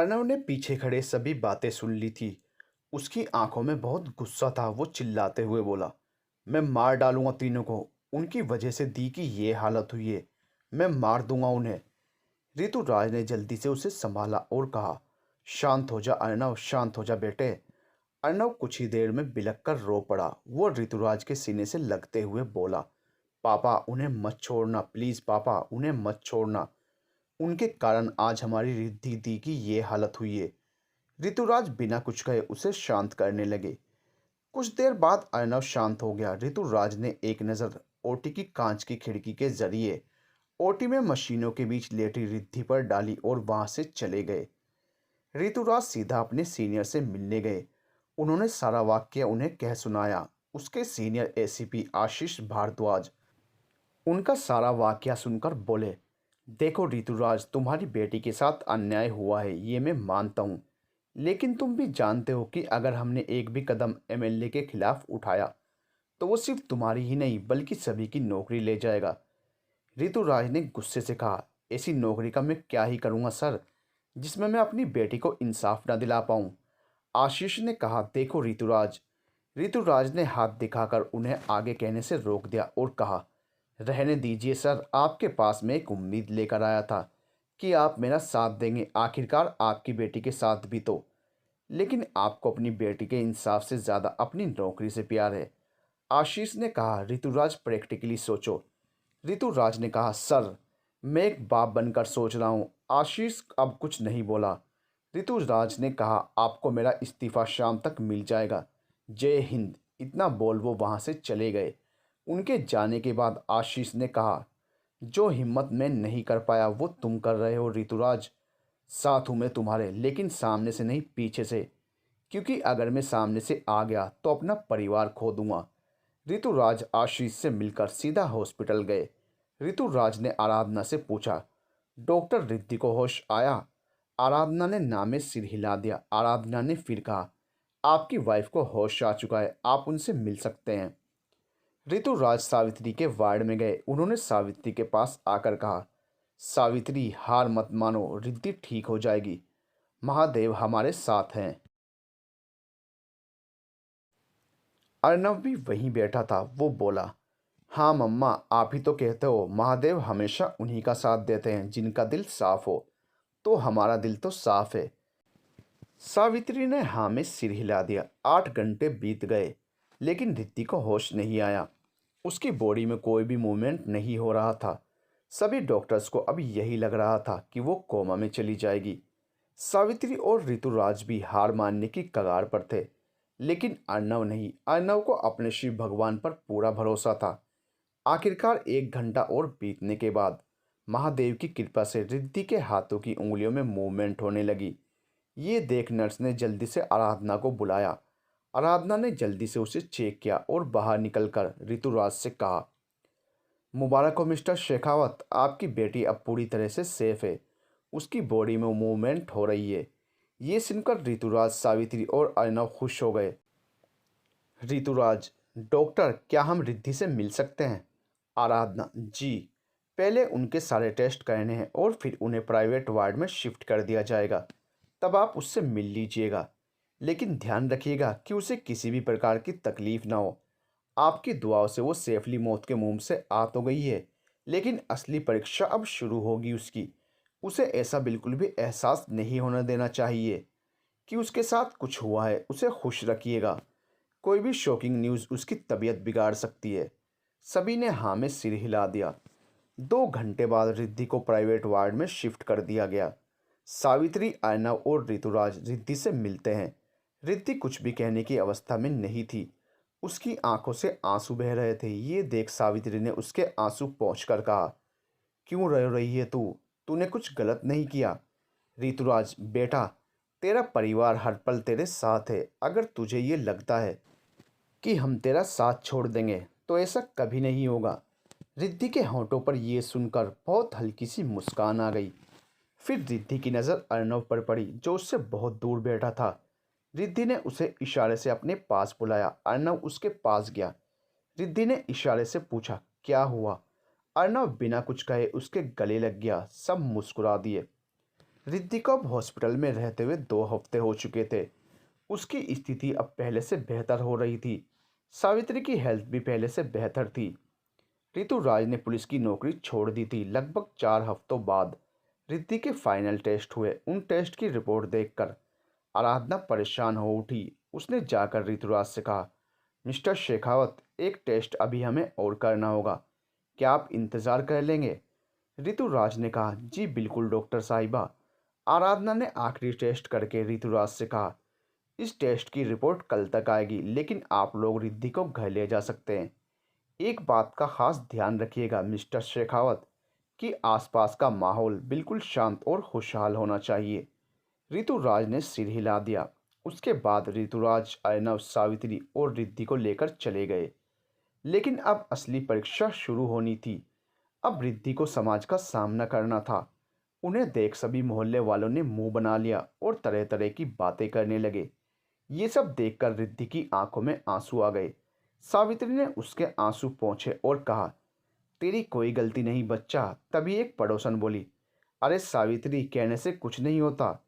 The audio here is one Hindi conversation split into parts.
अर्नव ने पीछे खड़े सभी बातें सुन ली थी। उसकी आंखों में बहुत गुस्सा था। वो चिल्लाते हुए बोला, मैं मार डालूंगा तीनों को। उनकी वजह से दी की ये हालत हुई है। मैं मार दूंगा उन्हें। ऋतुराज ने जल्दी से उसे संभाला और कहा, शांत हो जा अर्नव, शांत हो जा बेटे। अर्नव कुछ ही देर में बिलख कर रो पड़ा। वो ऋतुराज के सीने से लगते हुए बोला, पापा उन्हें मत छोड़ना, प्लीज़ पापा उन्हें मत छोड़ना। उनके कारण आज हमारी रिद्धि दी की ये हालत हुई है। ऋतुराज बिना कुछ कहे उसे शांत करने लगे। कुछ देर बाद अर्नव शांत हो गया। ऋतुराज ने एक नज़र ओटी की कांच की खिड़की के जरिए ओटी में मशीनों के बीच लेटी रिद्धि पर डाली और वहां से चले गए। ऋतुराज सीधा अपने सीनियर से मिलने गए। उन्होंने सारा वाक्य उन्हें कह सुनाया। उसके सीनियर एसीपी आशीष भारद्वाज उनका सारा वाकया सुनकर बोले, देखो ऋतुराज, तुम्हारी बेटी के साथ अन्याय हुआ है, ये मैं मानता हूँ। लेकिन तुम भी जानते हो कि अगर हमने एक भी कदम एमएलए के खिलाफ उठाया तो वो सिर्फ तुम्हारी ही नहीं बल्कि सभी की नौकरी ले जाएगा। ऋतुराज ने गुस्से से कहा, ऐसी नौकरी का मैं क्या ही करूँगा सर, जिसमें मैं अपनी बेटी को इंसाफ ना दिला पाऊँ। आशीष ने कहा, देखो ऋतुराज। ऋतुराज ने हाथ दिखाकर उन्हें आगे कहने से रोक दिया और कहा, रहने दीजिए सर, आपके पास में एक उम्मीद लेकर आया था कि आप मेरा साथ देंगे, आखिरकार आपकी बेटी के साथ भी तो। लेकिन आपको अपनी बेटी के इंसाफ से ज़्यादा अपनी नौकरी से प्यार है। आशीष ने कहा, ऋतुराज प्रैक्टिकली सोचो। ऋतुराज ने कहा, सर मैं एक बाप बनकर सोच रहा हूँ। आशीष अब कुछ नहीं बोला। ऋतुराज ने कहा, आपको मेरा इस्तीफा शाम तक मिल जाएगा। जय हिंद। इतना बोल वो वहाँ से चले गए। उनके जाने के बाद आशीष ने कहा, जो हिम्मत मैं नहीं कर पाया वो तुम कर रहे हो ऋतुराज। साथ हूँ मैं तुम्हारे, लेकिन सामने से नहीं, पीछे से। क्योंकि अगर मैं सामने से आ गया तो अपना परिवार खो दूंगा। ऋतुराज आशीष से मिलकर सीधा हॉस्पिटल गए। ऋतुराज ने आराधना से पूछा, डॉक्टर रिद्धि को होश आया? आराधना ने नाम में सिर हिला दिया। आराधना ने फिर कहा, आपकी वाइफ को होश आ चुका है, आप उनसे मिल सकते हैं। ऋतुराज सावित्री के वार्ड में गए। उन्होंने सावित्री के पास आकर कहा, सावित्री हार मत मानो, रिद्धि ठीक हो जाएगी। महादेव हमारे साथ हैं। अर्नव भी वहीं बैठा था। वो बोला, हाँ मम्मा, आप ही तो कहते हो महादेव हमेशा उन्हीं का साथ देते हैं जिनका दिल साफ हो। तो हमारा दिल तो साफ है। सावित्री ने हाँ में सिर हिला दिया। 8 घंटे बीत गए लेकिन रिद्धि को होश नहीं आया। उसकी बॉडी में कोई भी मूवमेंट नहीं हो रहा था। सभी डॉक्टर्स को अब यही लग रहा था कि वो कोमा में चली जाएगी। सावित्री और ऋतुराज भी हार मानने की कगार पर थे। लेकिन अर्नव नहीं। अर्नव को अपने शिव भगवान पर पूरा भरोसा था। आखिरकार 1 घंटा और बीतने के बाद महादेव की कृपा से रिद्धि के हाथों की उंगलियों में मूवमेंट होने लगी। ये देख नर्स ने जल्दी से आराधना को बुलाया। आराधना ने जल्दी से उसे चेक किया और बाहर निकलकर ऋतुराज से कहा, मुबारक हो मिस्टर शेखावत, आपकी बेटी अब पूरी तरह से सेफ है। उसकी बॉडी में मूवमेंट हो रही है। ये सुनकर ऋतुराज, सावित्री और अर्नव खुश हो गए। ऋतुराज, डॉक्टर क्या हम रिद्धि से मिल सकते हैं? आराधना, जी। पहले उनके सारे टेस्ट करने हैं और फिर उन्हें प्राइवेट वार्ड में शिफ्ट कर दिया जाएगा। तब आप उससे मिल लीजिएगा। लेकिन ध्यान रखिएगा कि उसे किसी भी प्रकार की तकलीफ ना हो। आपकी दुआओं से वो सेफली मौत के मुंह से आ तो गई है, लेकिन असली परीक्षा अब शुरू होगी उसकी। उसे ऐसा बिल्कुल भी एहसास नहीं होने देना चाहिए कि उसके साथ कुछ हुआ है। उसे खुश रखिएगा। कोई भी शॉकिंग न्यूज़ उसकी तबीयत बिगाड़ सकती है। सभी ने हाँ में सिर हिला दिया। 2 घंटे बाद रिद्धि को प्राइवेट वार्ड में शिफ्ट कर दिया गया। सावित्री, अर्नव और ऋतुराज रिद्धि से मिलते हैं। रिद्धि कुछ भी कहने की अवस्था में नहीं थी। उसकी आंखों से आंसू बह रहे थे। ये देख सावित्री ने उसके आंसू पोंछकर कहा, क्यों रो रही है तू? तूने कुछ गलत नहीं किया। ऋतुराज, बेटा, तेरा परिवार हर पल तेरे साथ है। अगर तुझे ये लगता है कि हम तेरा साथ छोड़ देंगे तो ऐसा कभी नहीं होगा। रिद्धि के होंठों पर यह सुनकर बहुत हल्की सी मुस्कान आ गई। फिर रिद्धि की नज़र अर्नव पर पड़ी जो उससे बहुत दूर बैठा था। रिद्धि ने उसे इशारे से अपने पास बुलाया। अर्नव उसके पास गया। रिद्धि ने इशारे से पूछा, क्या हुआ? अर्नव बिना कुछ कहे उसके गले लग गया। सब मुस्कुरा दिए। रिद्धि को अब हॉस्पिटल में रहते हुए 2 हफ्ते हो चुके थे। उसकी स्थिति अब पहले से बेहतर हो रही थी। सावित्री की हेल्थ भी पहले से बेहतर थी। ऋतुराज ने पुलिस की नौकरी छोड़ दी थी। लगभग 4 हफ्तों बाद रिद्धि के फाइनल टेस्ट हुए। उन टेस्ट की रिपोर्ट देखकर आराधना परेशान हो उठी। उसने जाकर ऋतुराज से कहा, मिस्टर शेखावत, एक टेस्ट अभी हमें और करना होगा, क्या आप इंतज़ार कर लेंगे? ऋतुराज ने कहा, जी बिल्कुल डॉक्टर साहिबा। आराधना ने आखिरी टेस्ट करके ऋतुराज से कहा, इस टेस्ट की रिपोर्ट कल तक आएगी, लेकिन आप लोग रिद्धि को घर ले जा सकते हैं। एक बात का खास ध्यान रखिएगा मिस्टर शेखावत, कि आसपास का माहौल बिल्कुल शांत और खुशहाल होना चाहिए। ऋतुराज ने सिर हिला दिया। उसके बाद ऋतुराज, अर्नव, सावित्री और रिद्धि को लेकर चले गए। लेकिन अब असली परीक्षा शुरू होनी थी। अब रिद्धि को समाज का सामना करना था। उन्हें देख सभी मोहल्ले वालों ने मुंह बना लिया और तरह तरह की बातें करने लगे। ये सब देखकर रिद्धि की आंखों में आंसू आ गए। सावित्री ने उसके आंसू पोंछे और कहा, तेरी कोई गलती नहीं बच्चा। तभी एक पड़ोसन बोली, अरे सावित्री, कहने से कुछ नहीं होता।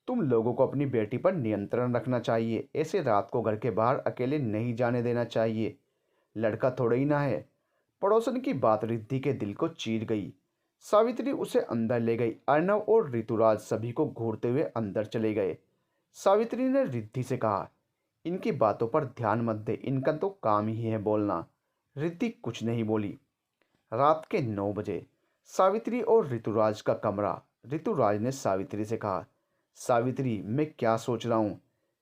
तुम लोगों को अपनी बेटी पर नियंत्रण रखना चाहिए। ऐसे रात को घर के बाहर अकेले नहीं जाने देना चाहिए। लड़का थोड़ा ही ना है। पड़ोसन की बात रिद्धि के दिल को चीर गई। सावित्री उसे अंदर ले गई। अर्नव और ऋतुराज सभी को घूरते हुए अंदर चले गए। सावित्री ने रिद्धि से कहा, इनकी बातों पर ध्यान मत दे, इनका तो काम ही है बोलना। रिद्धि कुछ नहीं बोली। रात के 9 बजे सावित्री और ऋतुराज का कमरा। ऋतुराज ने सावित्री से कहा, सावित्री, मैं क्या सोच रहा हूँ,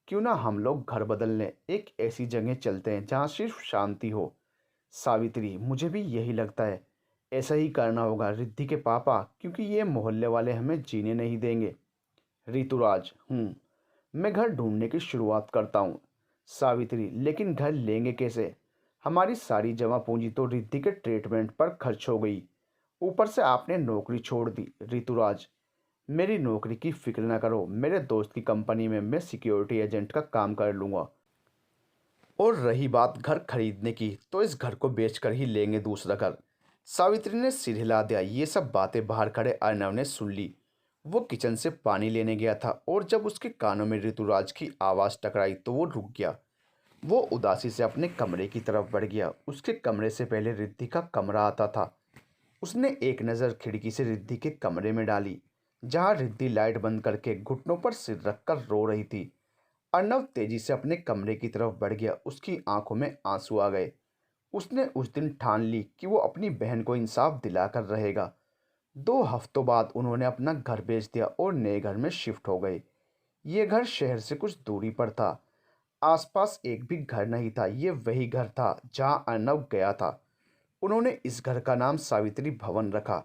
क्यों ना हम लोग घर बदल लें, एक ऐसी जगह चलते हैं जहाँ सिर्फ शांति हो। सावित्री, मुझे भी यही लगता है, ऐसा ही करना होगा रिद्धि के पापा, क्योंकि ये मोहल्ले वाले हमें जीने नहीं देंगे। ऋतुराज, मैं घर ढूंढने की शुरुआत करता हूँ। सावित्री, लेकिन घर लेंगे कैसे? हमारी सारी जमा पूंजी तो रिद्धि के ट्रीटमेंट पर खर्च हो गई। ऊपर से आपने नौकरी छोड़ दी। ऋतुराज, मेरी नौकरी की फिक्र ना करो। मेरे दोस्त की कंपनी में मैं सिक्योरिटी एजेंट का काम कर लूँगा। और रही बात घर खरीदने की, तो इस घर को बेचकर ही लेंगे दूसरा घर। सावित्री ने सिर हिला दिया। ये सब बातें बाहर खड़े अर्नव ने सुन ली। वो किचन से पानी लेने गया था और जब उसके कानों में ऋतुराज की आवाज़ टकराई तो वो रुक गया। वो उदासी से अपने कमरे की तरफ बढ़ गया। उसके कमरे से पहले रिद्धि का कमरा आता था। उसने एक नज़र खिड़की से रिद्धि के कमरे में डाली, जहाँ रिद्धि लाइट बंद करके घुटनों पर सिर रखकर रो रही थी। अर्नव तेजी से अपने कमरे की तरफ बढ़ गया। उसकी आंखों में आंसू आ गए। उसने उस दिन ठान ली कि वो अपनी बहन को इंसाफ दिलाकर रहेगा। 2 हफ्तों बाद उन्होंने अपना घर बेच दिया और नए घर में शिफ्ट हो गए। ये घर शहर से कुछ दूरी पर था। आसपास एक भी घर नहीं था। ये वही घर था जहां अर्नव गया था। उन्होंने इस घर का नाम सावित्री भवन रखा।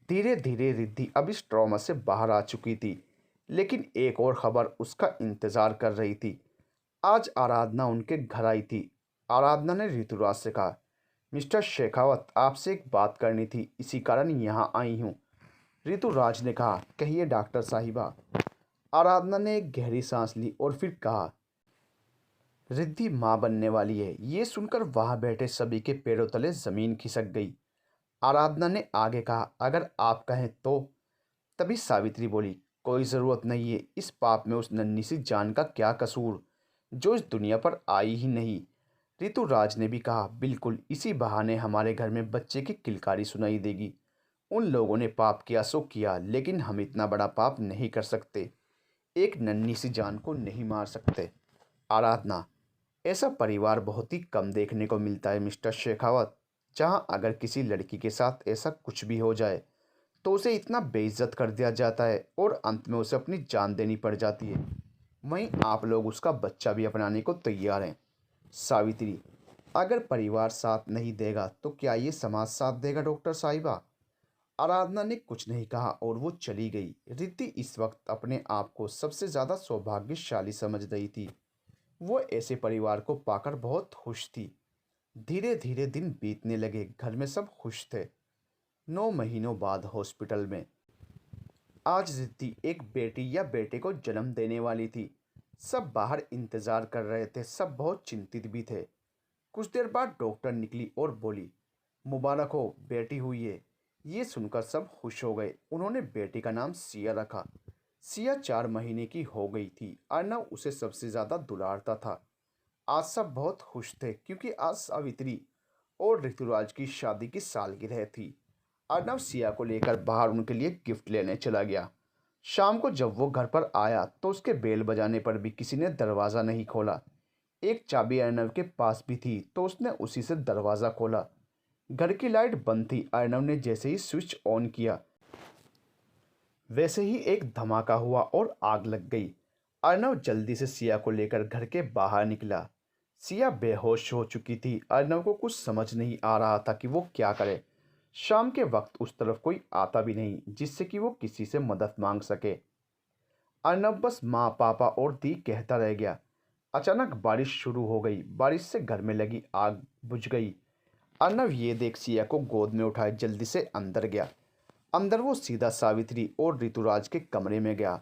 धीरे धीरे रिद्धि अब इस ट्रॉमा से बाहर आ चुकी थी, लेकिन एक और खबर उसका इंतजार कर रही थी। आज आराधना उनके घर आई थी। आराधना ने ऋतुराज से कहा, मिस्टर शेखावत, आपसे एक बात करनी थी, इसी कारण यहाँ आई हूँ। ऋतुराज ने कहा, कहिए डॉक्टर साहिबा। आराधना ने एक गहरी सांस ली और फिर कहा, रिद्धि माँ बनने वाली है। ये सुनकर वहाँ बैठे सभी के पैरों तले जमीन खिसक गई। आराधना ने आगे कहा, अगर आप कहें तो। तभी सावित्री बोली, कोई ज़रूरत नहीं है। इस पाप में उस नन्ही सी जान का क्या कसूर, जो इस दुनिया पर आई ही नहीं। ऋतुराज ने भी कहा, बिल्कुल, इसी बहाने हमारे घर में बच्चे की किलकारी सुनाई देगी। उन लोगों ने पाप किया सो किया, लेकिन हम इतना बड़ा पाप नहीं कर सकते। एक नन्ही सी जान को नहीं मार सकते। आराधना, ऐसा परिवार बहुत ही कम देखने को मिलता है मिस्टर शेखावत, जहाँ अगर किसी लड़की के साथ ऐसा कुछ भी हो जाए तो उसे इतना बेइज्जत कर दिया जाता है और अंत में उसे अपनी जान देनी पड़ जाती है। वहीं आप लोग उसका बच्चा भी अपनाने को तैयार हैं। सावित्री, अगर परिवार साथ नहीं देगा तो क्या ये समाज साथ देगा डॉक्टर साहिबा? आराधना ने कुछ नहीं कहा और वो चली गई। रिद्धि इस वक्त अपने आप को सबसे ज़्यादा सौभाग्यशाली समझ रही थी। वो ऐसे परिवार को पाकर बहुत खुश थी। धीरे धीरे दिन बीतने लगे। घर में सब खुश थे। 9 महीनों बाद हॉस्पिटल में आज रिद्धि एक बेटी या बेटे को जन्म देने वाली थी। सब बाहर इंतजार कर रहे थे। सब बहुत चिंतित भी थे। कुछ देर बाद डॉक्टर निकली और बोली, मुबारक हो, बेटी हुई है। ये सुनकर सब खुश हो गए। उन्होंने बेटी का नाम सिया रखा। सिया 4 महीने की हो गई थी। अर्नव उसे सबसे ज़्यादा दुलारता था। आज सब बहुत खुश थे क्योंकि आज सावित्री और ऋतुराज की शादी की सालगिरह थी। अर्नव सिया को लेकर बाहर उनके लिए गिफ्ट लेने चला गया। शाम को जब वो घर पर आया तो उसके बेल बजाने पर भी किसी ने दरवाज़ा नहीं खोला। एक चाबी अर्नव के पास भी थी तो उसने उसी से दरवाज़ा खोला। घर की लाइट बंद थी। अर्नव ने जैसे ही स्विच ऑन किया वैसे ही एक धमाका हुआ और आग लग गई। अर्नव जल्दी से सिया को लेकर घर के बाहर निकला। सिया बेहोश हो चुकी थी। अर्नव को कुछ समझ नहीं आ रहा था कि वो क्या करे। शाम के वक्त उस तरफ कोई आता भी नहीं जिससे कि वो किसी से मदद मांग सके। अर्नब बस माँ पापा और दी कहता रह गया। अचानक बारिश शुरू हो गई। बारिश से घर में लगी आग बुझ गई। अर्नब ये देख सिया को गोद में उठाए जल्दी से अंदर गया। अंदर वो सीधा सावित्री और ऋतुराज के कमरे में गया।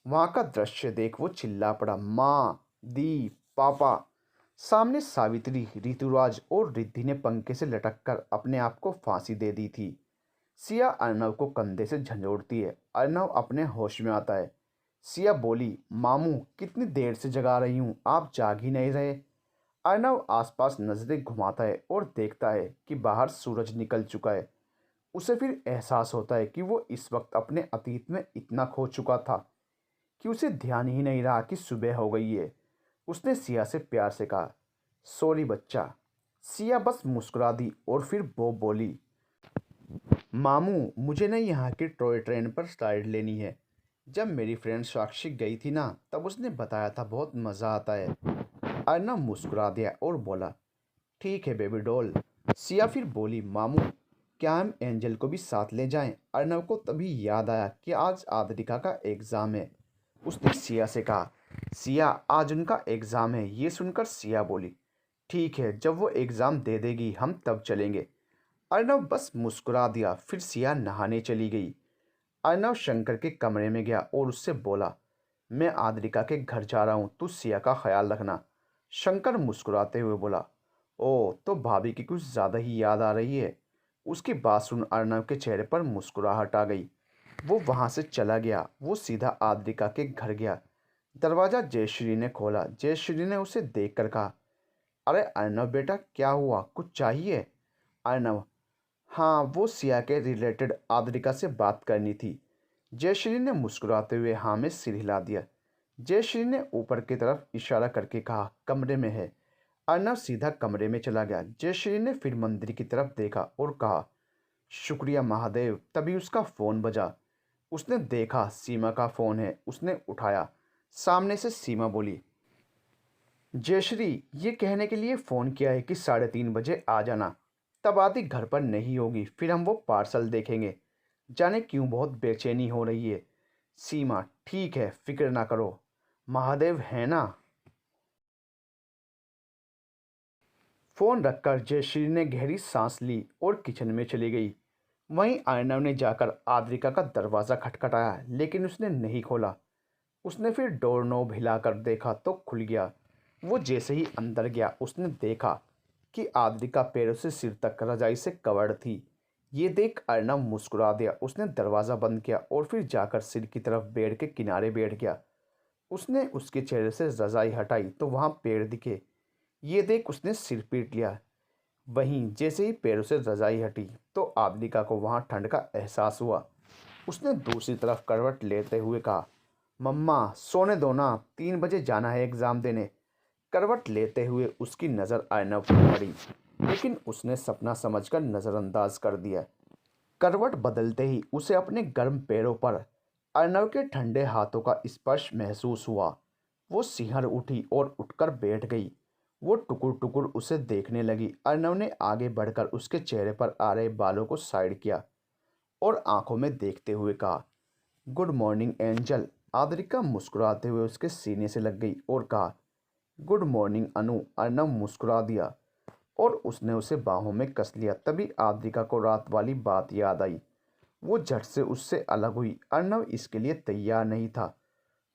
वहाँ का दृश्य देख वो चिल्ला पड़ा, माँ, दी, पापा। सामने सावित्री, ऋतुराज और रिद्धि ने पंखे से लटक कर अपने आप को फांसी दे दी थी। सिया अर्नव को कंधे से झंझोड़ती है। अर्नव अपने होश में आता है। सिया बोली, मामू कितनी देर से जगा रही हूँ, आप जाग ही नहीं रहे। अर्नव आसपास नजरें घुमाता है और देखता है कि बाहर सूरज निकल चुका है। उसे फिर एहसास होता है कि वो इस वक्त अपने अतीत में इतना खो चुका था कि उसे ध्यान ही नहीं रहा कि सुबह हो गई है। उसने सिया से प्यार से कहा, सॉरी बच्चा। सिया बस मुस्कुरा दी और फिर वो बोली, मामू मुझे ना यहाँ की टॉय ट्रेन पर स्लाइड लेनी है। जब मेरी फ्रेंड साक्षी गई थी ना तब उसने बताया था बहुत मज़ा आता है। अर्नव मुस्कुरा दिया और बोला, ठीक है बेबी डॉल। सिया फिर बोली, मामू क्या हम एंजल को भी साथ ले जाएं? अर्नव को तभी याद आया कि आज आद्रिका का एग्ज़ाम है। उसने सिया से कहा, सिया आज उनका एग्ज़ाम है। ये सुनकर सिया बोली, ठीक है जब वो एग्ज़ाम दे देगी हम तब चलेंगे। अर्नव बस मुस्कुरा दिया। फिर सिया नहाने चली गई। अर्नव शंकर के कमरे में गया और उससे बोला, मैं आद्रिका के घर जा रहा हूँ, तू सिया का ख्याल रखना। शंकर मुस्कुराते हुए बोला, ओ तो भाभी की कुछ ज़्यादा ही याद आ रही है। उसकी बात सुन अर्नव के चेहरे पर मुस्कुराहट आ गई। वो वहाँ से चला गया। वो सीधा आद्रिका के घर गया। दरवाज़ा जयश्री ने खोला। जयश्री ने उसे देख कर कहा, अरे अर्नव बेटा क्या हुआ, कुछ चाहिए? अर्नव, हाँ वो सिया के रिलेटेड आद्रिका से बात करनी थी। जयश्री ने मुस्कुराते हुए हाँ में सिर हिला दिया। जयश्री ने ऊपर की तरफ इशारा करके कहा, कमरे में है। अर्नव सीधा कमरे में चला गया। जयश्री ने फिर मंदिर की तरफ देखा और कहा, शुक्रिया महादेव। तभी उसका फ़ोन बजा। उसने देखा सीमा का फ़ोन है। उसने उठाया। सामने से सीमा बोली, जयश्री ये कहने के लिए फ़ोन किया है कि 3:30 बजे आ जाना। तब आदि घर पर नहीं होगी, फिर हम वो पार्सल देखेंगे। जाने क्यों बहुत बेचैनी हो रही है। सीमा, ठीक है फिक्र ना करो, महादेव है ना। फ़ोन रखकर जयश्री ने गहरी सांस ली और किचन में चली गई। वहीं अर्नव ने जाकर आद्रिका का दरवाज़ा खटखटाया लेकिन उसने नहीं खोला। उसने फिर डोर नॉब हिलाकर देखा तो खुल गया। वो जैसे ही अंदर गया उसने देखा कि आद्रिका पैरों से सिर तक रजाई से कवर्ड थी। ये देख अर्नव मुस्कुरा दिया। उसने दरवाज़ा बंद किया और फिर जाकर सिर की तरफ बेड के किनारे बैठ गया। उसने उसके चेहरे से रजाई हटाई तो वहाँ पैर दिखे। ये देख उसने सिर पीट लिया। वहीं जैसे ही पैरों से रजाई हटी तो आद्रिका को वहाँ ठंड का एहसास हुआ। उसने दूसरी तरफ करवट लेते हुए कहा, मम्मा सोने दो ना, 3 बजे जाना है एग्ज़ाम देने। करवट लेते हुए उसकी नज़र अर्नव पर पड़ी लेकिन उसने सपना समझकर नज़रअंदाज कर दिया। करवट बदलते ही उसे अपने गर्म पैरों पर अर्नव के ठंडे हाथों का स्पर्श महसूस हुआ। वो सिहर उठी और उठकर बैठ गई। वो टुकुर टुकुर उसे देखने लगी। अर्नव ने आगे बढ़कर उसके चेहरे पर आ रहे बालों को साइड किया और आंखों में देखते हुए कहा, गुड मॉर्निंग एंजल। आद्रिका मुस्कुराते हुए उसके सीने से लग गई और कहा, गुड मॉर्निंग अनु। अर्नव मुस्कुरा दिया और उसने उसे बाहों में कस लिया। तभी आद्रिका को रात वाली बात याद आई। वो झट से उससे अलग हुई। अर्नव इसके लिए तैयार नहीं था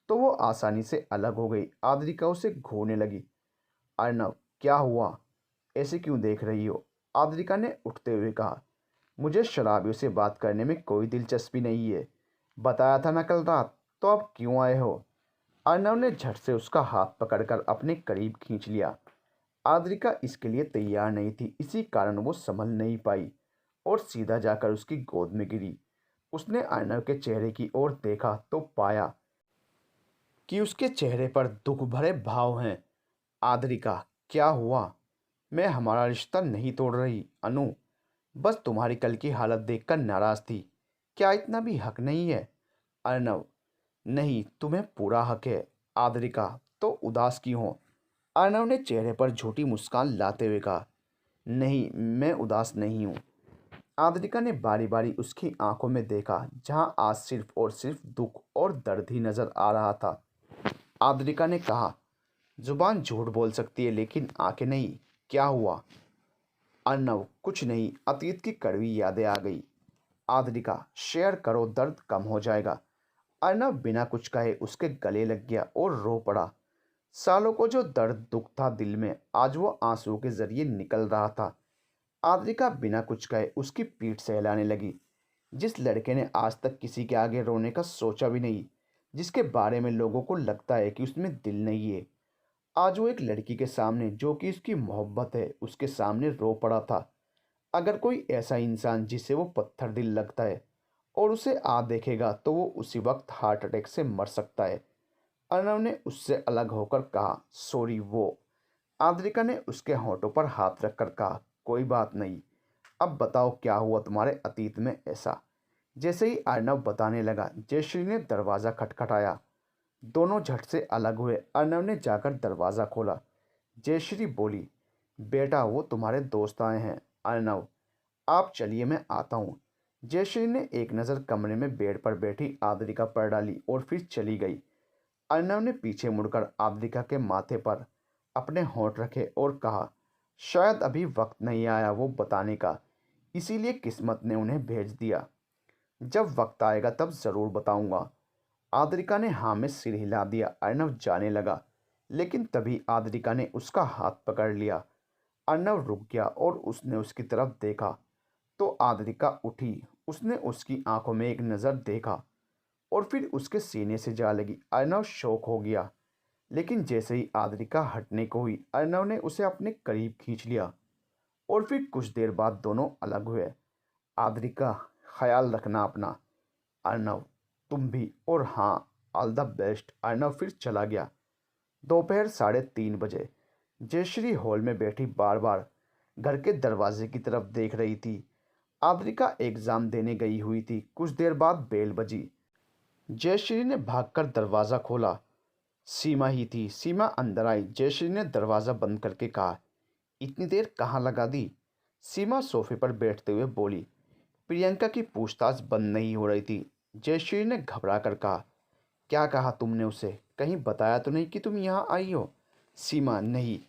तो वो आसानी से अलग हो गई। आद्रिका उसे घूरने लगी। अर्नव क्या हुआ, ऐसे क्यों देख रही हो? आद्रिका ने उठते हुए कहा, मुझे शराबियों से बात करने में कोई दिलचस्पी नहीं है। बताया था ना कल रात, तो अब क्यों आए हो? अर्नव ने झट से उसका हाथ पकड़कर अपने करीब खींच लिया। आद्रिका इसके लिए तैयार नहीं थी, इसी कारण वो संभल नहीं पाई और सीधा जाकर उसकी गोद में गिरी। उसने अर्नव के चेहरे की ओर देखा तो पाया कि उसके चेहरे पर दुख भरे भाव हैं। आद्रिका, क्या हुआ? मैं हमारा रिश्ता नहीं तोड़ रही अनु, बस तुम्हारी कल की हालत देखकर नाराज थी। क्या इतना भी हक नहीं है? अर्नव, नहीं, तुम्हें पूरा हक है। आद्रिका, तो उदास क्यों हो? अर्नव ने चेहरे पर झूठी मुस्कान लाते हुए कहा, नहीं, मैं उदास नहीं हूँ। आद्रिका ने बारी बारी उसकी आंखों में देखा, जहां आज सिर्फ और सिर्फ दुख और दर्द ही नजर आ रहा था। आद्रिका ने कहा, जुबान झूठ बोल सकती है लेकिन आंखें नहीं। क्या हुआ? अर्नव, कुछ नहीं, अतीत की कड़वी यादें आ गई। आद्रिका, शेयर करो, दर्द कम हो जाएगा। अर्नव बिना कुछ कहे उसके गले लग गया और रो पड़ा। सालों को जो दर्द दुख था दिल में, आज वो आंसुओं के जरिए निकल रहा था। आद्रिका बिना कुछ कहे उसकी पीठ सहलाने लगी। जिस लड़के ने आज तक किसी के आगे रोने का सोचा भी नहीं, जिसके बारे में लोगों को लगता है कि उसमें दिल नहीं है, आज वो एक लड़की के सामने, जो कि उसकी मोहब्बत है, उसके सामने रो पड़ा था। अगर कोई ऐसा इंसान जिसे वो पत्थर दिल लगता है और उसे देखेगा तो वो उसी वक्त हार्ट अटैक से मर सकता है। अर्नव ने उससे अलग होकर कहा, सॉरी वो। आद्रिका ने उसके होंठों पर हाथ रखकर कहा, कोई बात नहीं। अब बताओ, क्या हुआ तुम्हारे अतीत में ऐसा? जैसे ही अर्नव बताने लगा, जयश्री ने दरवाज़ा खटखटाया। दोनों झट से अलग हुए। अर्नव ने जाकर दरवाज़ा खोला। जयश्री बोली, बेटा, वो तुम्हारे दोस्त आए हैं। अर्नव, आप चलिए, मैं आता हूँ। जयश्री ने एक नज़र कमरे में बेड पर बैठी आद्रिका पर डाली और फिर चली गई। अर्नव ने पीछे मुड़कर आद्रिका के माथे पर अपने होंठ रखे और कहा, शायद अभी वक्त नहीं आया वो बताने का, इसीलिए किस्मत ने उन्हें भेज दिया। जब वक्त आएगा तब ज़रूर बताऊंगा। आद्रिका ने हाँ में सिर हिला दिया। अर्नव जाने लगा, लेकिन तभी आद्रिका ने उसका हाथ पकड़ लिया। अर्नव रुक गया और उसने उसकी तरफ देखा तो आद्रिका उठी। उसने उसकी आंखों में एक नज़र देखा और फिर उसके सीने से जा लगी। अर्नव शौक हो गया, लेकिन जैसे ही आद्रिका हटने को हुई, अर्नव ने उसे अपने करीब खींच लिया और फिर कुछ देर बाद दोनों अलग हुए। आद्रिका, ख्याल रखना अपना। अर्नव, तुम भी। और हाँ, ऑल द बेस्ट। अर्नव फिर चला गया। दोपहर 3:30 बजे जयश्री हॉल में बैठी बार बार घर के दरवाजे की तरफ देख रही थी। आद्रिका एग्ज़ाम देने गई हुई थी। कुछ देर बाद बेल बजी। जयश्री ने भागकर दरवाज़ा खोला। सीमा ही थी। सीमा अंदर आई। जयश्री ने दरवाज़ा बंद करके कहा, इतनी देर कहाँ लगा दी? सीमा सोफे पर बैठते हुए बोली, प्रियंका की पूछताछ बंद नहीं हो रही थी। जयश्री ने घबरा कर कहा, क्या कहा तुमने उसे? कहीं बताया तो नहीं कि तुम यहाँ आई हो? सीमा, नहीं,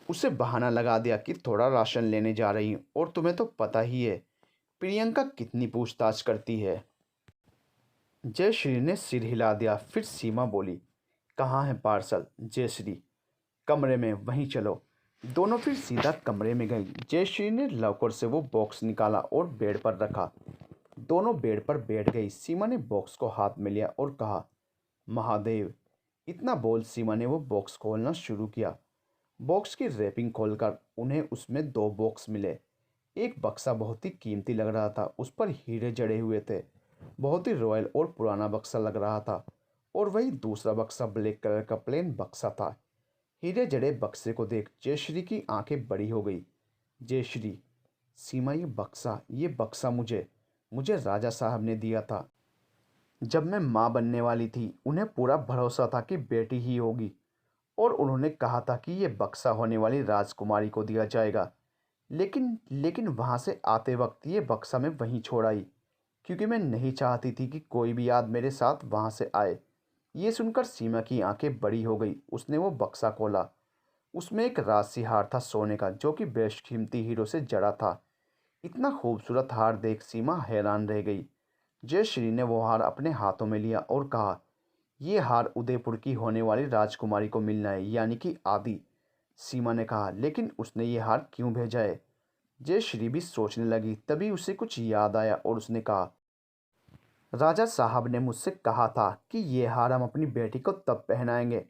उसे बहाना लगा दिया कि थोड़ा राशन लेने जा रही हूँ, और तुम्हें तो पता ही है प्रियंका कितनी पूछताछ करती है। जयश्री ने सिर हिला दिया। फिर सीमा बोली, कहाँ है पार्सल? जयश्री, कमरे में, वहीं चलो। दोनों फिर सीधा कमरे में गई। जयश्री ने लॉकर से वो बॉक्स निकाला और बेड पर रखा। दोनों बेड पर बैठ गई। सीमा ने बॉक्स को हाथ में लिया और कहा, महादेव। इतना बोल सीमा ने वो बॉक्स खोलना शुरू किया। बॉक्स की रैपिंग खोलकर उन्हें उसमें दो बॉक्स मिले। एक बक्सा बहुत ही कीमती लग रहा था, उस पर हीरे जड़े हुए थे। बहुत ही रॉयल और पुराना बक्सा लग रहा था। और वही दूसरा बक्सा ब्लैक कलर का प्लेन बक्सा था। हीरे जड़े बक्से को देख जयश्री की आंखें बड़ी हो गई। जयश्री, सीमा, ये बक्सा मुझे मुझे राजा साहब ने दिया था। जब मैं माँ बनने वाली थी, उन्हें पूरा भरोसा था कि बेटी ही होगी, और उन्होंने कहा था कि ये बक्सा होने वाली राजकुमारी को दिया जाएगा। लेकिन लेकिन वहाँ से आते वक्त ये बक्सा मैं वहीं छोड़ आई, क्योंकि मैं नहीं चाहती थी कि कोई भी याद मेरे साथ वहाँ से आए। ये सुनकर सीमा की आंखें बड़ी हो गई। उसने वो बक्सा खोला। उसमें एक राजसी हार था सोने का, जो कि बेशकीमती हीरो से जड़ा था। इतना खूबसूरत हार देख सीमा हैरान रह गई। जयश्री ने वो हार अपने हाथों में लिया और कहा, ये हार उदयपुर की होने वाली राजकुमारी को मिलना है, यानी कि आदि। सीमा ने कहा, लेकिन उसने ये हार क्यों भेजा है? जयश्री भी सोचने लगी। तभी उसे कुछ याद आया और उसने कहा, राजा साहब ने मुझसे कहा था कि ये हार हम अपनी बेटी को तब पहनाएंगे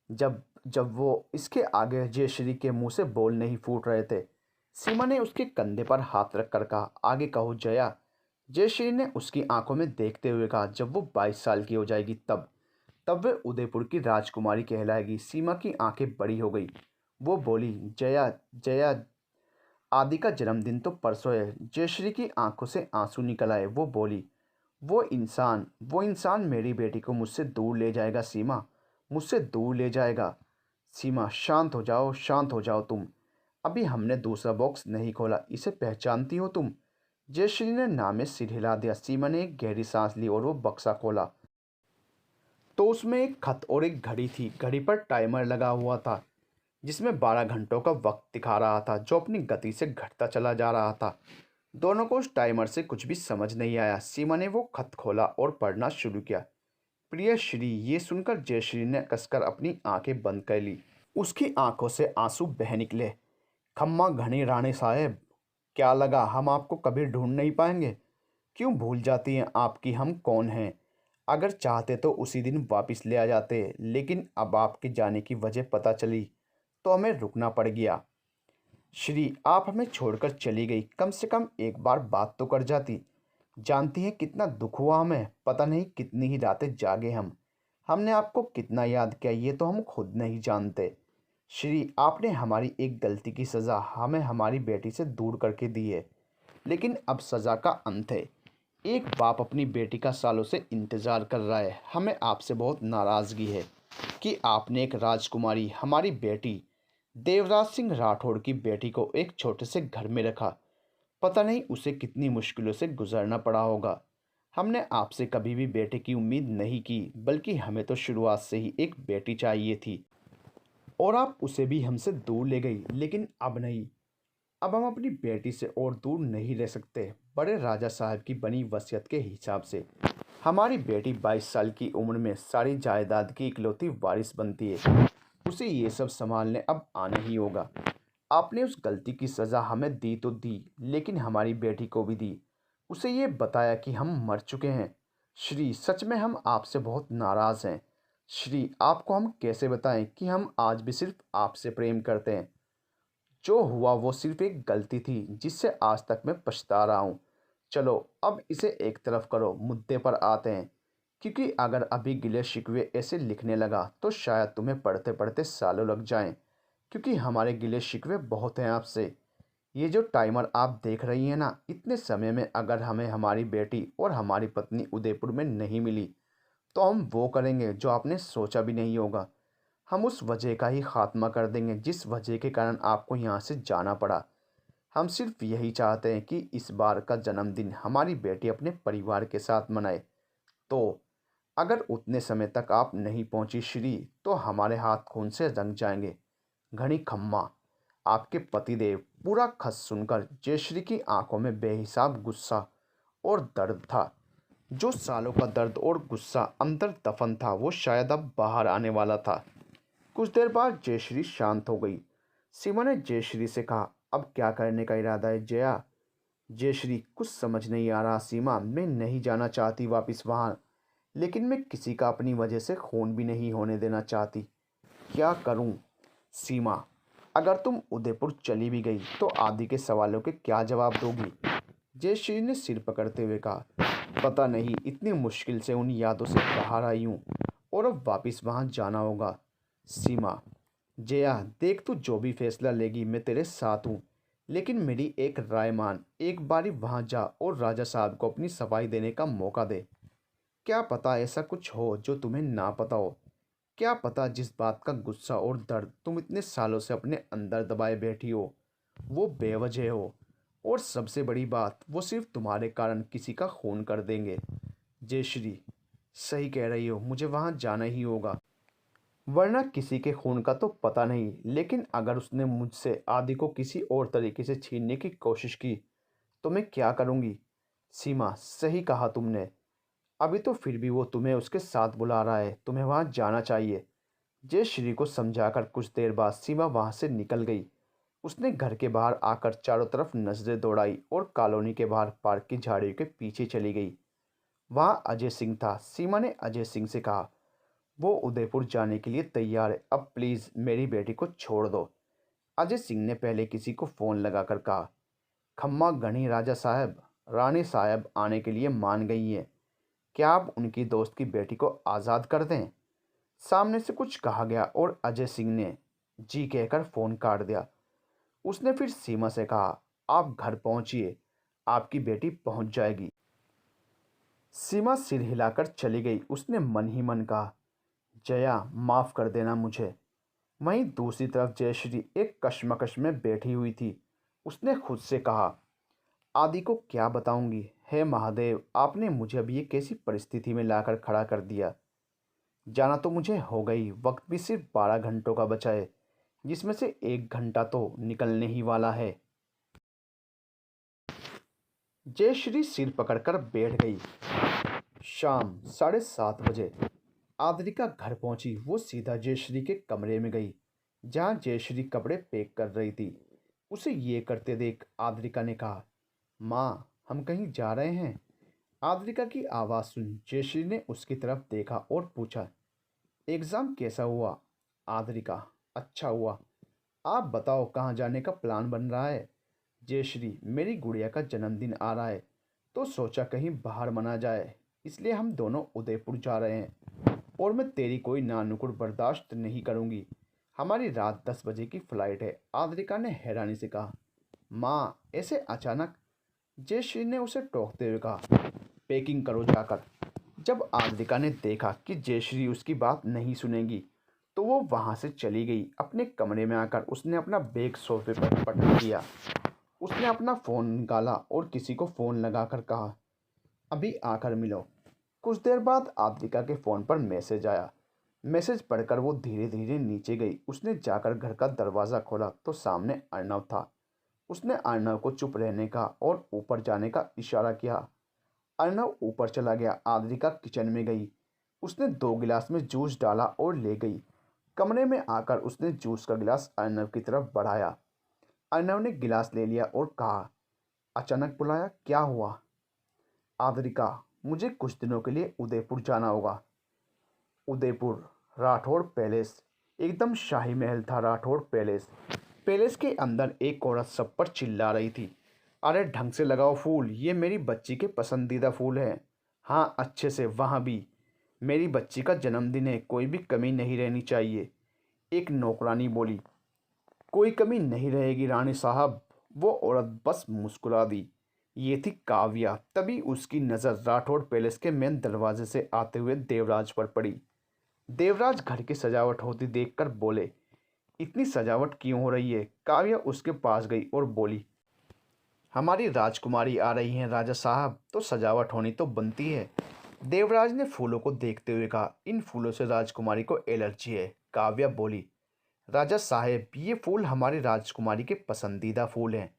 जब जब वो इसके आगे जयश्री के मुंह से बोल नहीं फूट रहे थे। सीमा ने उसके कंधे पर हाथ रख कर कहा, आगे कहो जया। जयश्री ने उसकी आंखों में देखते हुए कहा, जब वो 22 साल की हो जाएगी तब तब वे उदयपुर की राजकुमारी कहलाएगी। सीमा की आंखें बड़ी हो गई। वो बोली, जया जया, आदि का जन्मदिन तो परसों है। जयश्री की आंखों से आंसू निकल आए। वो बोली, वो इंसान मेरी बेटी को मुझसे दूर ले जाएगा सीमा, मुझसे दूर ले जाएगा। सीमा, शांत हो जाओ, शांत हो जाओ तुम। अभी हमने दूसरा बॉक्स नहीं खोला, इसे पहचानती हो तुम? जयश्री ने ना में सिर हिला दिया। सीमा ने एक गहरी सांस ली और वो बक्सा खोला तो उसमें एक खत और एक घड़ी थी। घड़ी पर टाइमर लगा हुआ था जिसमें 12 घंटों का वक्त दिखा रहा था जो अपनी गति से घटता चला जा रहा था। दोनों को उस टाइमर से कुछ भी समझ नहीं आया। सीमा ने वो खत खोला और पढ़ना शुरू किया। प्रिय श्री, ये सुनकर जयश्री ने कसकर अपनी आंखें बंद कर ली। उसकी आंखों से आंसू बह निकले। खम्मा घनी रानी साहब, क्या लगा हम आपको कभी ढूंढ नहीं पाएंगे? क्यों भूल जाती हैं आपकी हम कौन हैं? अगर चाहते तो उसी दिन वापस ले आ जाते, लेकिन अब आपके जाने की वजह पता चली तो हमें रुकना पड़ गया। श्री, आप हमें छोड़कर चली गई, कम से कम एक बार बात तो कर जाती। जानती हैं कितना दुख हुआ हमें, पता नहीं कितनी ही रातें जागे हम। हमने आपको कितना याद किया ये तो हम खुद नहीं जानते। श्री, आपने हमारी एक गलती की सज़ा हमें हमारी बेटी से दूर करके दी है, लेकिन अब सज़ा का अंत है। एक बाप अपनी बेटी का सालों से इंतज़ार कर रहा है। हमें आपसे बहुत नाराज़गी है कि आपने एक राजकुमारी, हमारी बेटी देवराज सिंह राठौड़ की बेटी को एक छोटे से घर में रखा। पता नहीं उसे कितनी मुश्किलों से गुजरना पड़ा होगा। हमने आपसे कभी भी बेटे की उम्मीद नहीं की, बल्कि हमें तो शुरुआत से ही एक बेटी चाहिए थी और आप उसे भी हमसे दूर ले गई। लेकिन अब नहीं, अब हम अपनी बेटी से और दूर नहीं रह सकते। बड़े राजा साहब की बनी वसीयत के हिसाब से हमारी बेटी 22 साल की उम्र में सारी जायदाद की इकलौती वारिस बनती है। उसे ये सब संभालने अब आना ही होगा। आपने उस गलती की सज़ा हमें दी तो दी, लेकिन हमारी बेटी को भी दी। उसे ये बताया कि हम मर चुके हैं। श्री, सच में हम आपसे बहुत नाराज़ हैं। श्री, आपको हम कैसे बताएं कि हम आज भी सिर्फ आपसे प्रेम करते हैं। जो हुआ वो सिर्फ एक गलती थी जिससे आज तक मैं पछता रहा हूँ। चलो अब इसे एक तरफ करो, मुद्दे पर आते हैं। क्योंकि अगर अभी गिले शिकवे ऐसे लिखने लगा तो शायद तुम्हें पढ़ते पढ़ते सालों लग जाएं। क्योंकि हमारे गिले शिकवे बहुत हैं आपसे। ये जो टाइमर आप देख रही हैं ना, इतने समय में अगर हमें हमारी बेटी और हमारी पत्नी उदयपुर में नहीं मिली तो हम वो करेंगे जो आपने सोचा भी नहीं होगा। हम उस वजह का ही खात्मा कर देंगे जिस वजह के कारण आपको यहाँ से जाना पड़ा। हम सिर्फ यही चाहते हैं कि इस बार का जन्मदिन हमारी बेटी अपने परिवार के साथ मनाए। तो अगर उतने समय तक आप नहीं पहुंची श्री, तो हमारे हाथ खून से रंग जाएंगे। घनी खम्मा, आपके पतिदेव। पूरा खत सुनकर जयश्री की आंखों में बेहिसाब गुस्सा और दर्द था। जो सालों का दर्द और गुस्सा अंदर दफन था वो शायद अब बाहर आने वाला था। कुछ देर बाद जयश्री शांत हो गई। सीमा ने जयश्री से कहा, अब क्या करने का इरादा है जया? जयश्री, कुछ समझ नहीं आ रहा सीमा। मैं नहीं जाना चाहती वापस वहाँ, लेकिन मैं किसी का अपनी वजह से खून भी नहीं होने देना चाहती। क्या करूँ? सीमा, अगर तुम उदयपुर चली भी गई तो आदि के सवालों के क्या जवाब दोगी? जयश्री ने सिर पकड़ते हुए कहा, पता नहीं, इतनी मुश्किल से उन यादों से बाहर आई हूँ और अब वापस वहाँ जाना होगा। सीमा, जया देख, तू जो भी फैसला लेगी मैं तेरे साथ हूँ, लेकिन मेरी एक राय मान। एक बारी वहाँ जा और राजा साहब को अपनी सफाई देने का मौका दे। क्या पता ऐसा कुछ हो जो तुम्हें ना पता हो। क्या पता जिस बात का गुस्सा और दर्द तुम इतने सालों से अपने अंदर दबाए बैठी हो वो बेवजह हो, और सबसे बड़ी बात, वो सिर्फ तुम्हारे कारण किसी का खून कर देंगे। जयश्री, सही कह रही हो, मुझे वहाँ जाना ही होगा, वरना किसी के खून का तो पता नहीं, लेकिन अगर उसने मुझसे आदि को किसी और तरीके से छीनने की कोशिश की तो मैं क्या करूँगी? सीमा, सही कहा तुमने। अभी तो फिर भी वो तुम्हें उसके साथ बुला रहा है, तुम्हें वहाँ जाना चाहिए। जयश्री को समझाकर कुछ देर बाद सीमा वहाँ से निकल गई। उसने घर के बाहर आकर चारों तरफ नजरें दौड़ाई और कॉलोनी के बाहर पार्क की झाड़ियों के पीछे चली गई। वहाँ अजय सिंह था। सीमा ने अजय सिंह से कहा, वो उदयपुर जाने के लिए तैयार है, अब प्लीज़ मेरी बेटी को छोड़ दो। अजय सिंह ने पहले किसी को फ़ोन लगाकर कहा, खम्मा गणी राजा साहब, रानी साहब आने के लिए मान गई हैं। क्या आप उनकी दोस्त की बेटी को आज़ाद कर दें? सामने से कुछ कहा गया और अजय सिंह ने जी कहकर फ़ोन काट दिया। उसने फिर सीमा से कहा, आप घर पहुंचिए, आपकी बेटी पहुंच जाएगी। सीमा सिर हिलाकर चली गई। उसने मन ही मन कहा, जया माफ़ कर देना मुझे। वहीं दूसरी तरफ जयश्री एक कश्मकश में बैठी हुई थी। उसने खुद से कहा, आदि को क्या बताऊंगी। हे महादेव, आपने मुझे अब ये कैसी परिस्थिति में लाकर खड़ा कर दिया। जाना तो मुझे हो गई, वक्त भी सिर्फ 12 घंटों का बचा है, जिसमें से 1 घंटा तो निकलने ही वाला है। जयश्री सिर पकड़कर बैठ गई। शाम 7:30 बजे आद्रिका घर पहुंची। वो सीधा जयश्री के कमरे में गई, जहां जयश्री कपड़े पैक कर रही थी। उसे ये करते देख आद्रिका ने कहा, माँ हम कहीं जा रहे हैं। आद्रिका की आवाज़ सुन जयश्री ने उसकी तरफ देखा और पूछा, एग्ज़ाम कैसा हुआ? आद्रिका, अच्छा हुआ। आप बताओ कहाँ जाने का प्लान बन रहा है? जयश्री, मेरी गुड़िया का जन्मदिन आ रहा है, तो सोचा कहीं बाहर मना जाए, इसलिए हम दोनों उदयपुर जा रहे हैं। और मैं तेरी कोई नानुकुर बर्दाश्त नहीं करूँगी। हमारी रात 10 बजे की फ़्लाइट है। आद्रिका ने हैरानी से कहा, माँ ऐसे अचानक? जयश्री ने उसे टोकते हुए कहा, पैकिंग करो जाकर। जब आद्रिका ने देखा कि जयश्री उसकी बात नहीं सुनेगी, तो वो वहाँ से चली गई। अपने कमरे में आकर उसने अपना बैग सोफे पर पटक दिया। उसने अपना फ़ोन निकाला और किसी को फ़ोन लगाकर कहा, अभी आकर मिलो। कुछ देर बाद आद्रिका के फ़ोन पर मैसेज आया। मैसेज पढ़कर वो धीरे धीरे नीचे गई। उसने जाकर घर का दरवाज़ा खोला तो सामने अर्णव था। उसने अर्णव को चुप रहने का और ऊपर जाने का इशारा किया। अर्णव ऊपर चला गया। आद्रिका किचन में गई। उसने 2 गिलास में जूस डाला और ले गई। कमरे में आकर उसने जूस का गिलास अर्णव की तरफ बढ़ाया। अर्णव ने गिलास ले लिया और कहा, अचानक बुलाया, क्या हुआ? आद्रिका, मुझे कुछ दिनों के लिए उदयपुर जाना होगा। उदयपुर, राठौड़ पैलेस। एकदम शाही महल था राठौड़ पैलेस। पैलेस के अंदर एक औरत सब पर चिल्ला रही थी, अरे ढंग से लगाओ फूल, ये मेरी बच्ची के पसंदीदा फूल हैं। हाँ अच्छे से, वहाँ भी। मेरी बच्ची का जन्मदिन है, कोई भी कमी नहीं रहनी चाहिए। एक नौकरानी बोली, कोई कमी नहीं रहेगी रानी साहब। वो औरत बस मुस्कुरा दी। ये थी काव्या। तभी उसकी नज़र राठौड़ पैलेस के मेन दरवाजे से आते हुए देवराज पर पड़ी। देवराज घर की सजावट होती देखकर बोले, इतनी सजावट क्यों हो रही है? काव्या उसके पास गई और बोली, हमारी राजकुमारी आ रही हैं राजा साहब, तो सजावट होनी तो बनती है। देवराज ने फूलों को देखते हुए कहा, इन फूलों से राजकुमारी को एलर्जी है। काव्या बोली, राजा साहब ये फूल हमारी राजकुमारी के पसंदीदा फूल हैं,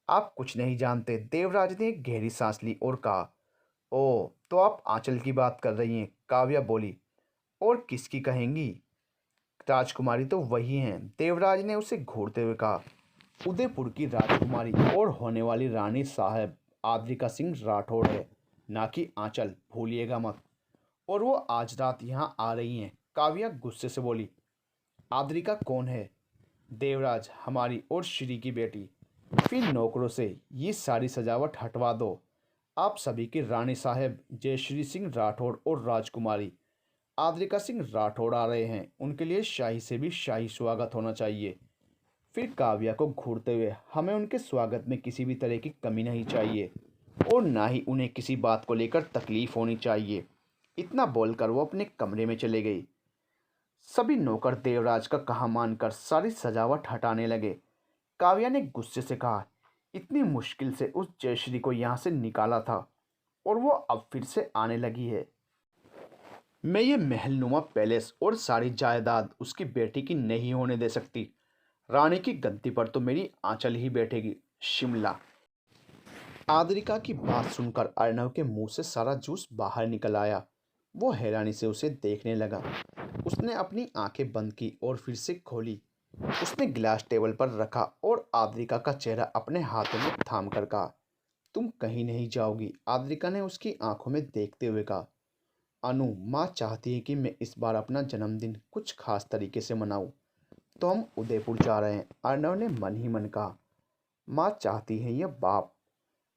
आप कुछ नहीं जानते। देवराज ने एक गहरी सांस ली और कहा, ओ तो आप आंचल की बात कर रही हैं। काव्या बोली, और किसकी कहेंगी? राजकुमारी तो वही हैं। देवराज ने उसे घूरते हुए कहा, उदयपुर की राजकुमारी और होने वाली रानी साहब आद्रिका सिंह राठौड़ है, ना कि आंचल, भूलिएगा मत। और वो आज रात यहाँ आ रही हैं। काव्या गुस्से से बोली, आद्रिका कौन है? देवराज, हमारी और श्री की बेटी। फिर नौकरों से ये सारी सजावट हटवा दो। आप सभी की रानी साहब जयश्री सिंह राठौड़ और राजकुमारी आद्रिका सिंह राठौड़ आ रहे हैं, उनके लिए शाही से भी शाही स्वागत होना चाहिए। फिर काव्या को घूरते हुए, हमें उनके स्वागत में किसी भी तरह की कमी नहीं चाहिए और ना ही उन्हें किसी बात को लेकर तकलीफ होनी चाहिए। इतना बोलकर वो अपने कमरे में चले गई। सभी नौकर देवराज का कहा मानकर सारी सजावट हटाने लगे। काव्या ने गुस्से से कहा, इतनी मुश्किल से उस जयश्री को यहाँ से निकाला था और वो अब फिर से आने लगी है। मैं ये महलनुमा पैलेस और सारी जायदाद उसकी बेटी की नहीं होने दे सकती। रानी की गद्दी पर तो मेरी आंचल ही बैठेगी। शिमला। आद्रिका की बात सुनकर अर्णव के मुंह से सारा जूस बाहर निकल आया। वो हैरानी से उसे देखने लगा। उसने अपनी आंखें बंद की और फिर से खोली। उसने गिलास टेबल पर रखा और आद्रिका का चेहरा अपने हाथों में थाम कर कहा, तुम कहीं नहीं जाओगी, आद्रिका ने उसकी आंखों में देखते हुए कहा। अनु, माँ चाहती है कि मैं इस बार अपना जन्मदिन कुछ खास तरीके से मनाऊं, तो हम उदयपुर जा रहे हैं, अर्नव ने मन ही मन कहा। माँ चाहती है या बाप?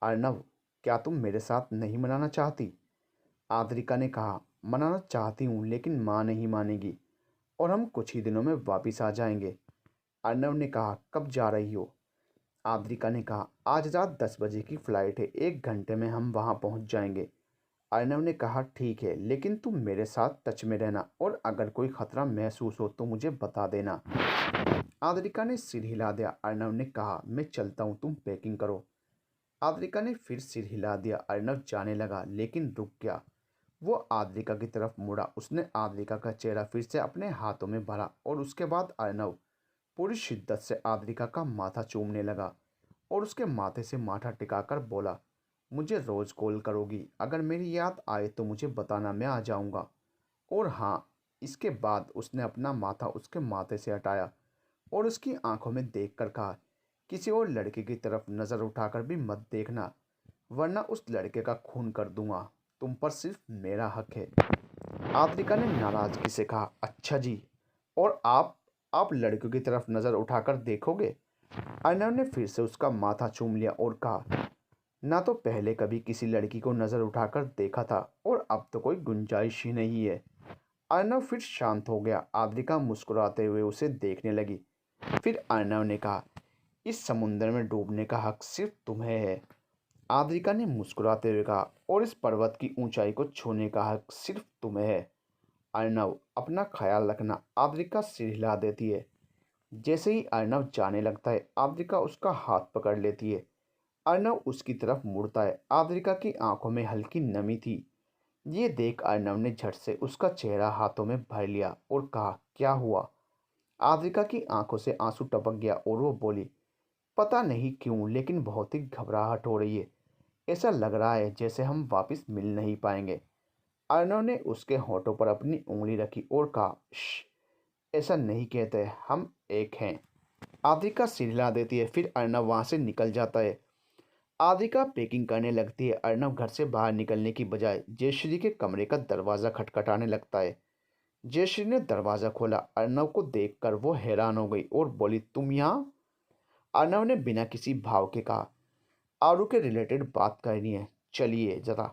अर्नव, क्या तुम मेरे साथ नहीं मनाना चाहती? आद्रिका ने कहा। मनाना चाहती हूँ, लेकिन माँ नहीं मानेगी और हम कुछ ही दिनों में वापिस आ जाएंगे। अर्नव ने कहा। कब जा रही हो? आद्रिका ने कहा, आज रात 10 बजे की फ़्लाइट है, 1 घंटे में हम वहाँ पहुँच जाएंगे। अर्नव ने कहा, ठीक है, लेकिन तुम मेरे साथ टच में रहना और अगर कोई खतरा महसूस हो तो मुझे बता देना। आद्रिका ने सिर हिला दिया। अर्नव ने कहा, मैं चलता हूँ, तुम पैकिंग करो। आद्रिका ने फिर सिर हिला दिया। अर्नव जाने लगा, लेकिन रुक गया। वो आद्रिका की तरफ मुड़ा। उसने आद्रिका का चेहरा फिर से अपने हाथों में भरा और उसके बाद अर्नव पूरी शिद्दत से आद्रिका का माथा चूमने लगा और उसके माथे से माथा टिकाकर बोला, मुझे रोज़ कॉल करोगी, अगर मेरी याद आए तो मुझे बताना, मैं आ जाऊंगा। और हाँ, इसके बाद उसने अपना माथा उसके माथे से हटाया और उसकी आंखों में देखकर कहा, किसी और लड़के की तरफ नज़र उठाकर भी मत देखना, वरना उस लड़के का खून कर दूंगा। तुम पर सिर्फ मेरा हक है। आद्रिका ने नाराजगी से कहा, अच्छा जी, और आप लड़कियों की तरफ नज़र उठाकर देखोगे? अर्नव ने फिर से उसका माथा चूम लिया और कहा, ना तो पहले कभी किसी लड़की को नज़र उठाकर देखा था और अब तो कोई गुंजाइश ही नहीं है। अर्नव फिर शांत हो गया। आद्रिका मुस्कुराते हुए उसे देखने लगी। फिर अर्नव ने कहा, इस समुद्र में डूबने का हक सिर्फ तुम्हें है। आद्रिका ने मुस्कुराते हुए कहा, और इस पर्वत की ऊंचाई को छूने का हक सिर्फ तुम्हें है। अर्नव, अपना ख्याल रखना। आद्रिका सिर हिला देती है। जैसे ही अर्नव जाने लगता है, आद्रिका उसका हाथ पकड़ लेती है। अर्नव उसकी तरफ मुड़ता है। आद्रिका की आंखों में हल्की नमी थी। ये देख अर्नव ने झट से उसका चेहरा हाथों में भर लिया और कहा, क्या हुआ? आद्रिका की आंखों से आंसू टपक गया और वो बोली, पता नहीं क्यों, लेकिन बहुत ही घबराहट हो रही है। ऐसा लग रहा है जैसे हम वापस मिल नहीं पाएंगे। अर्नव ने उसके होठों पर अपनी उंगली रखी और कहा, श्श, ऐसा नहीं कहते, हम एक हैं। आद्रिका सिर हिला देती है। फिर अर्नव वहाँ से निकल जाता है। आद्रिका पैकिंग करने लगती है। अर्नव घर से बाहर निकलने की बजाय जयश्री के कमरे का दरवाज़ा खटखटाने लगता है। जयश्री ने दरवाज़ा खोला। अर्नव को देखकर वो हैरान हो गई और बोली, तुम यहाँ? अर्नव ने बिना किसी भाव के कहा, आरू के रिलेटेड बात करनी है, चलिए ज़रा।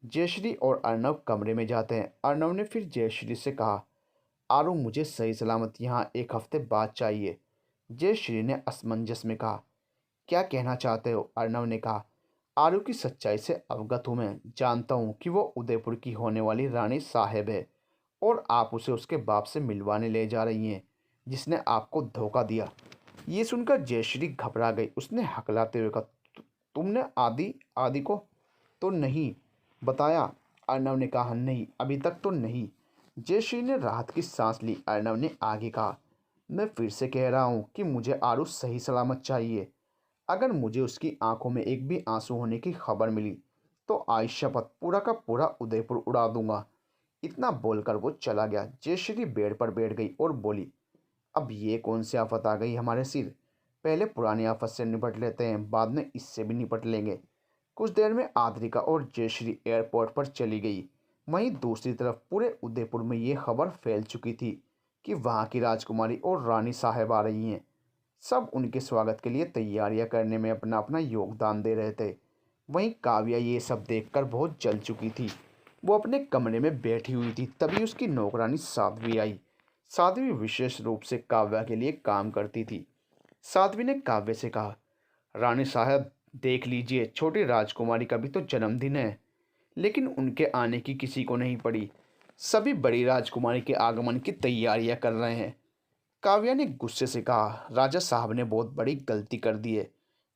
जयश्री और अर्नव कमरे में जाते हैं। अर्नव ने फिर जयश्री से कहा, आरू, मुझे सही सलामत यहाँ 1 हफ्ते बाद चाहिए। जयश्री ने असमंजस में कहा, क्या कहना चाहते हो? अर्नव ने कहा, आरू की सच्चाई से अवगत हूँ मैं, जानता हूँ कि वो उदयपुर की होने वाली रानी साहेब है और आप उसे उसके बाप से मिलवाने ले जा रही हैं, जिसने आपको धोखा दिया। ये सुनकर जयश्री घबरा गई। उसने हकलाते हुए कहा, तुमने आदि आदि को तो नहीं बताया? अर्नव ने कहा, नहीं, अभी तक तो नहीं। जयश्री ने राहत की सांस ली। अर्नव ने आगे कहा, मैं फिर से कह रहा हूँ कि मुझे आरू सही सलामत चाहिए। अगर मुझे उसकी आंखों में एक भी आंसू होने की खबर मिली तो आई शपथ पूरा का पूरा उदयपुर उड़ा दूंगा। इतना बोलकर वो चला गया। जयश्री बेड पर बैठ गई और बोली, अब ये कौन सी आफत आ गई हमारे सिर? पहले पुरानी आफत से निपट लेते हैं, बाद में इससे भी निपट लेंगे। कुछ देर में आद्रिका और जयश्री एयरपोर्ट पर चली गई। वहीं दूसरी तरफ पूरे उदयपुर में ये खबर फैल चुकी थी कि वहाँ की राजकुमारी और रानी साहब आ रही हैं। सब उनके स्वागत के लिए तैयारियां करने में अपना अपना योगदान दे रहे थे। वहीं काव्या ये सब देखकर बहुत जल चुकी थी। वो अपने कमरे में बैठी हुई थी। तभी उसकी नौकरानी साध्वी आई। साध्वी विशेष रूप से काव्या के लिए काम करती थी। साध्वी ने काव्य से कहा, रानी साहब, देख लीजिए, छोटी राजकुमारी का भी तो जन्मदिन है, लेकिन उनके आने की किसी को नहीं पड़ी। सभी बड़ी राजकुमारी के आगमन की तैयारियां कर रहे हैं। काव्या ने गुस्से से कहा, राजा साहब ने बहुत बड़ी गलती कर दी है,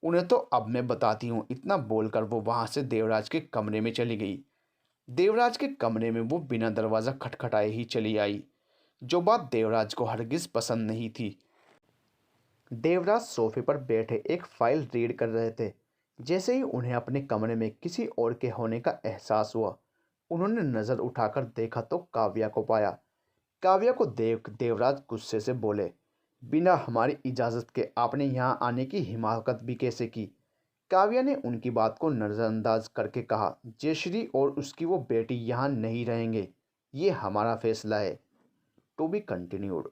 उन्हें तो अब मैं बताती हूँ। इतना बोलकर वो वहाँ से देवराज के कमरे में चली गई। देवराज के कमरे में वो बिना दरवाज़ा खटखटाए ही चली आई, जो बात देवराज को हरगिज पसंद नहीं थी। देवराज सोफे पर बैठे एक फाइल रीड कर रहे थे। जैसे ही उन्हें अपने कमरे में किसी और के होने का एहसास हुआ, उन्होंने नज़र उठाकर देखा तो काव्या को पाया। काव्या को देख देवराज गुस्से से बोले, बिना हमारी इजाज़त के आपने यहाँ आने की हिमाकत भी कैसे की? काव्या ने उनकी बात को नज़रअंदाज करके कहा, जयश्री और उसकी वो बेटी यहाँ नहीं रहेंगे। ये हमारा फैसला है। To be continued.